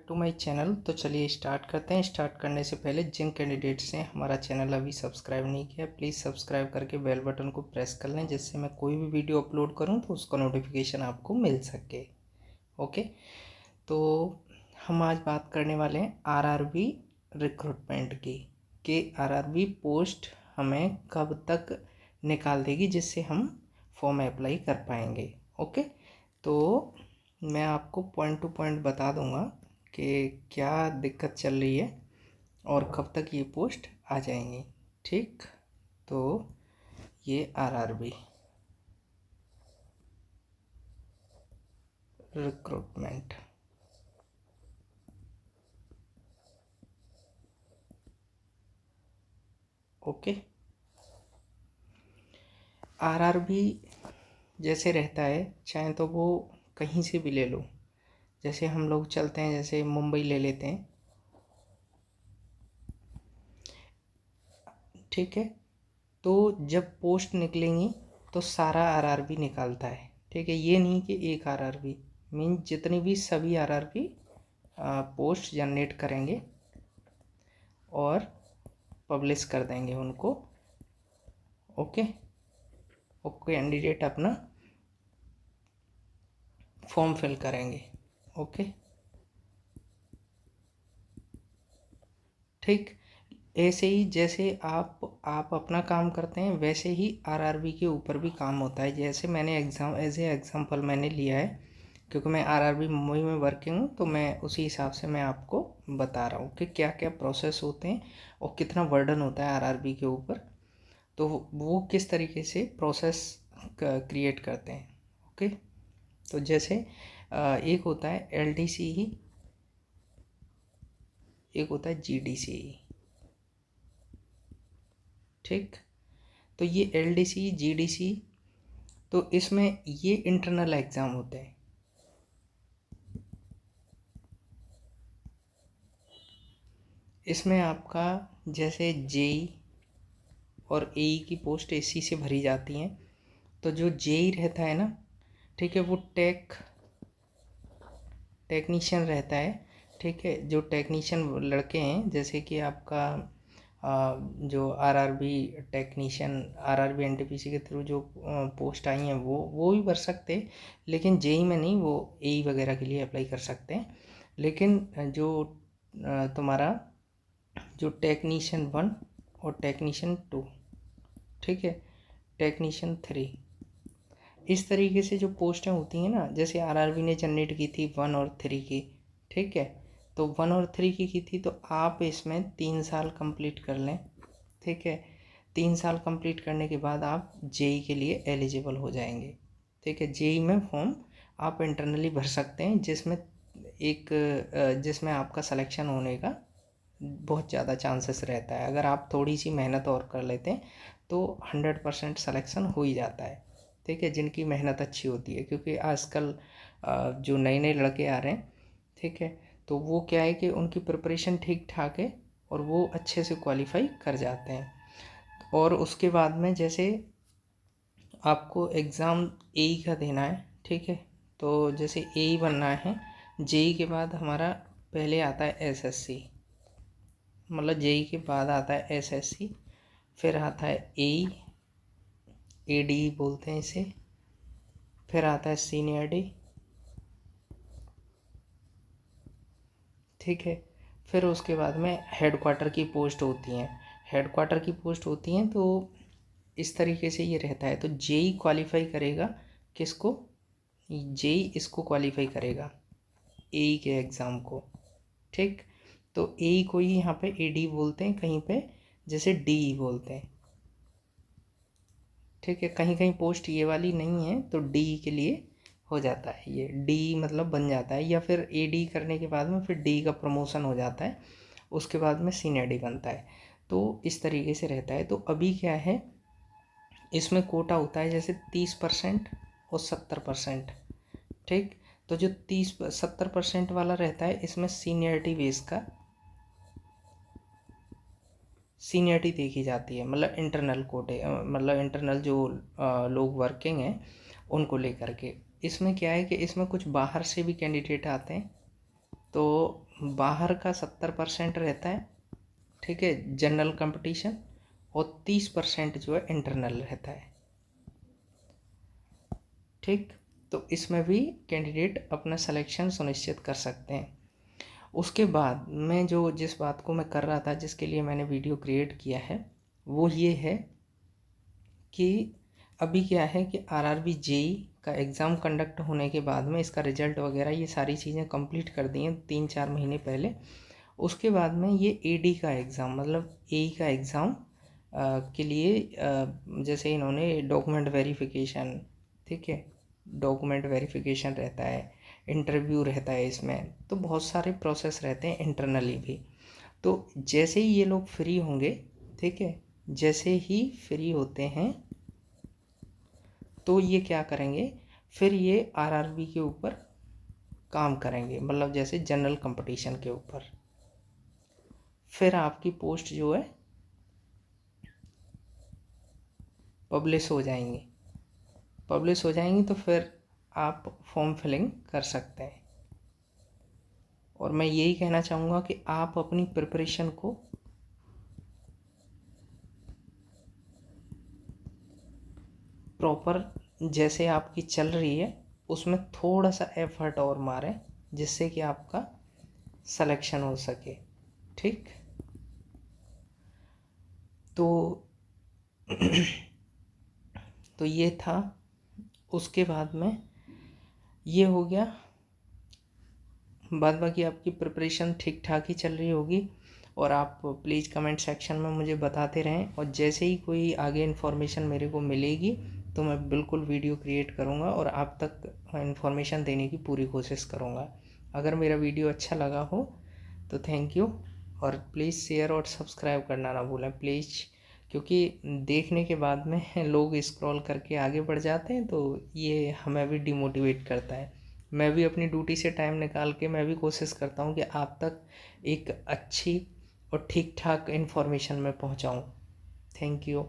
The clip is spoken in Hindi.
To my channel. तो चलिए स्टार्ट करते हैं। स्टार्ट करने से पहले जिन कैंडिडेट्स ने हमारा चैनल अभी सब्सक्राइब नहीं किया, प्लीज़ सब्सक्राइब करके बेल बटन को प्रेस कर लें, जिससे मैं कोई भी वीडियो अपलोड करूं तो उसका नोटिफिकेशन आपको मिल सके। ओके, तो हम आज बात करने वाले हैं आरआरबी रिक्रूटमेंट की, कि आरआरबी पोस्ट हमें कब तक निकाल देगी जिससे हम फॉर्म अप्लाई कर पाएंगे। ओके, तो मैं आपको पॉइंट टू पॉइंट बता दूंगा कि क्या दिक्कत चल रही है और कब तक ये पोस्ट आ जाएंगी। ठीक, तो ये आरआरबी रिक्रूटमेंट, ओके। आरआरबी जैसे रहता है, चाहे तो वो कहीं से भी ले लो। जैसे हम लोग चलते हैं, जैसे मुंबई ले लेते हैं, ठीक है। तो जब पोस्ट निकलेंगी तो सारा आरआरबी निकालता है, ठीक है। ये नहीं कि एक आरआरबी, मीन जितनी भी सभी आरआरबी पोस्ट जनरेट करेंगे और पब्लिश कर देंगे उनको। ओके, कैंडिडेट अपना फॉर्म फिल करेंगे। ओके, ठीक। ऐसे ही जैसे आप अपना काम करते हैं, वैसे ही आरआरबी के ऊपर भी काम होता है। जैसे मैंने एज ए एग्जांपल मैंने लिया है, क्योंकि मैं आरआरबी मुंबई में वर्किंग हूँ, तो मैं उसी हिसाब से मैं आपको बता रहा हूँ कि क्या क्या प्रोसेस होते हैं और कितना बर्डन होता है आरआरबी के ऊपर, तो वो किस तरीके से प्रोसेस क्रिएट करते हैं। ओके, तो जैसे एक होता है एलडीसी, एक होता है जीडीसी। ठीक, तो ये एलडीसी जीडीसी, तो इसमें ये इंटरनल एग्ज़ाम होते हैं। इसमें आपका जैसे जेई और एई की पोस्ट एसी से भरी जाती हैं, तो जो जेई रहता है ना, ठीक है, वो टेक्नीशियन रहता है। ठीक है, जो टेक्नीशियन लड़के हैं, जैसे कि आपका जो आरआरबी टेक्नीशियन, आरआरबी एनटीपीसी के थ्रू जो पोस्ट आई हैं वो भी भर सकते हैं, लेकिन जेई में नहीं, वो एई वगैरह के लिए अप्लाई कर सकते हैं। लेकिन जो तुम्हारा जो टेक्नीशियन 1 और टेक्नीशियन 2, ठीक है, टेक्नीशियन 3, इस तरीके से जो पोस्टें होती हैं ना, जैसे आरआरबी ने जनरेट की थी 1 और 3 की, ठीक है, तो 1 और 3 की थी, तो आप इसमें 3 साल कंप्लीट कर लें। ठीक है, 3 साल कंप्लीट करने के बाद आप जेई के लिए एलिजिबल हो जाएंगे। ठीक है, जेई में फॉर्म आप इंटरनली भर सकते हैं, जिसमें आपका सिलेक्शन होने का बहुत ज़्यादा चांसेस रहता है। अगर आप थोड़ी सी मेहनत और कर लेते हैं तो 100% सिलेक्शन हो ही जाता है। ठीक है, जिनकी मेहनत अच्छी होती है, क्योंकि आजकल जो नए नए लड़के आ रहे हैं, ठीक है, तो वो क्या है कि उनकी प्रिपरेशन ठीक ठाक है और वो अच्छे से क्वालिफाई कर जाते हैं। और उसके बाद में जैसे आपको एग्ज़ाम एई का देना है, ठीक है, तो जैसे एई बनना है, जेई के बाद हमारा पहले आता है एसएससी, मतलब जेई के बाद आता है एसएससी, फिर आता है एई, एडी बोलते हैं इसे, फिर आता है सीनियर डी, ठीक है, फिर उसके बाद में हेड क्वार्टर की पोस्ट होती हैं। हेड क्वार्टर की पोस्ट होती हैं, तो इस तरीके से ये रहता है। तो जेई क्वालिफाई करेगा किसको, जेई इसको क्वालिफाई करेगा एई के एग्ज़ाम को। ठीक, तो एई को ही यहाँ पे एडी बोलते हैं, कहीं पे जैसे डी बोलते हैं। ठीक है, कहीं कहीं पोस्ट ये वाली नहीं है, तो डी के लिए हो जाता है, ये डी मतलब बन जाता है, या फिर एडी करने के बाद में फिर डी का प्रमोशन हो जाता है, उसके बाद में सीनियर डी बनता है। तो इस तरीके से रहता है। तो अभी क्या है, इसमें कोटा होता है जैसे 30% और 70%। ठीक, तो जो 30-70% वाला रहता है, इसमें सीनियरिटी बेस का सीनियरिटी देखी जाती है, मतलब इंटरनल कोटे, मतलब इंटरनल जो लोग वर्किंग हैं उनको लेकर के। इसमें क्या है कि इसमें कुछ बाहर से भी कैंडिडेट आते हैं, तो बाहर का 70% रहता है, ठीक है, जनरल कंपटीशन, और 30% जो है इंटरनल रहता है, ठीक। तो इसमें भी कैंडिडेट अपना सिलेक्शन सुनिश्चित कर सकते हैं। उसके बाद मैं जो जिस बात को मैं कर रहा था, जिसके लिए मैंने वीडियो क्रिएट किया है, वो ये है कि अभी क्या है कि आरआरबी जेई का एग्ज़ाम कंडक्ट होने के बाद में इसका रिजल्ट वगैरह ये सारी चीज़ें कंप्लीट कर दी हैं 3-4 महीने पहले। उसके बाद में ये एडी का एग्ज़ाम, मतलब एई का एग्ज़ाम के लिए जैसे इन्होंने डॉक्यूमेंट वेरिफिकेशन, ठीक है, डॉक्यूमेंट वेरिफिकेशन रहता है, इंटरव्यू रहता है इसमें, तो बहुत सारे प्रोसेस रहते हैं इंटरनली भी। तो जैसे ही ये लोग फ्री होंगे, ठीक है, जैसे ही फ्री होते हैं तो ये क्या करेंगे, फिर ये आरआरबी के ऊपर काम करेंगे, मतलब जैसे जनरल कंपटीशन के ऊपर। फिर आपकी पोस्ट जो है पब्लिश हो जाएंगी, तो फिर आप फॉर्म फिलिंग कर सकते हैं। और मैं यही कहना चाहूँगा कि आप अपनी प्रिपरेशन को प्रॉपर जैसे आपकी चल रही है उसमें थोड़ा सा एफर्ट और मारें, जिससे कि आपका सिलेक्शन हो सके, ठीक। तो तो ये था। उसके बाद में ये हो गया, बाद बाकी आपकी प्रिपरेशन ठीक ठाक ही चल रही होगी। और आप प्लीज़ कमेंट सेक्शन में मुझे बताते रहें, और जैसे ही कोई आगे इन्फॉर्मेशन मेरे को मिलेगी तो मैं बिल्कुल वीडियो क्रिएट करूँगा और आप तक इन्फॉर्मेशन देने की पूरी कोशिश करूँगा। अगर मेरा वीडियो अच्छा लगा हो तो थैंक यू, और प्लीज़ शेयर और सब्सक्राइब करना ना भूलें प्लीज़, क्योंकि देखने के बाद में लोग स्क्रॉल करके आगे बढ़ जाते हैं, तो ये हमें भी डिमोटिवेट करता है। मैं भी अपनी ड्यूटी से टाइम निकाल के मैं भी कोशिश करता हूँ कि आप तक एक अच्छी और ठीक ठाक इन्फॉर्मेशन में पहुँचाऊँ। Thank you.